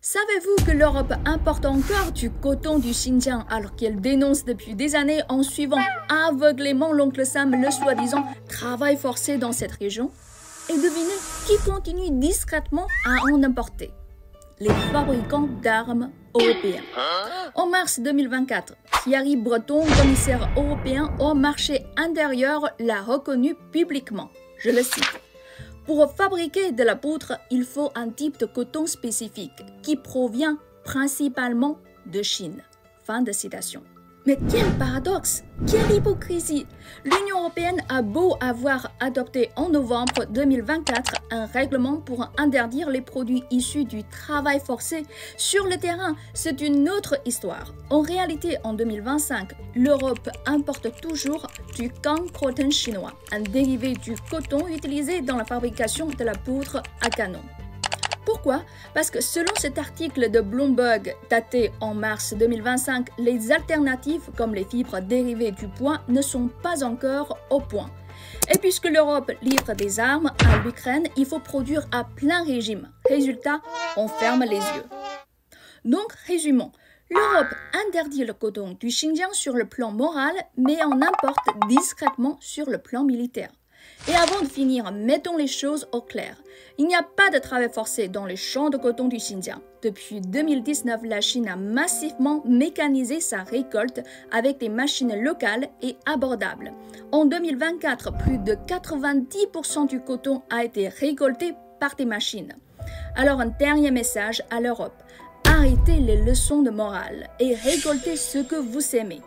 Savez-vous que l'Europe importe encore du coton du Xinjiang alors qu'elle dénonce depuis des années en suivant aveuglément l'oncle Sam le soi-disant travail forcé dans cette région? Et devinez qui continue discrètement à en importer? Les fabricants d'armes européens. En mars 2024, Thierry Breton, commissaire européen au marché intérieur, l'a reconnu publiquement. Je le cite. Pour fabriquer de la poudre, il faut un type de coton spécifique qui provient principalement de Chine. Fin de citation. Mais quel paradoxe! Quelle hypocrisie! L'Union européenne a beau avoir adopté en novembre 2024 un règlement pour interdire les produits issus du travail forcé sur le terrain, c'est une autre histoire. En réalité, en 2025, l'Europe importe toujours du Gang Cotton chinois, un dérivé du coton utilisé dans la fabrication de la poudre à canon. Pourquoi? Parce que selon cet article de Bloomberg daté en mars 2025, les alternatives comme les fibres dérivées du bois ne sont pas encore au point. Et puisque l'Europe livre des armes à l'Ukraine, il faut produire à plein régime. Résultat, on ferme les yeux. Donc, résumons. L'Europe interdit le coton du Xinjiang sur le plan moral, mais en importe discrètement sur le plan militaire. Et avant de finir, mettons les choses au clair. Il n'y a pas de travail forcé dans les champs de coton du Xinjiang. Depuis 2019, la Chine a massivement mécanisé sa récolte avec des machines locales et abordables. En 2024, plus de 90% du coton a été récolté par des machines. Alors un dernier message à l'Europe. Arrêtez les leçons de morale et récoltez ce que vous aimez.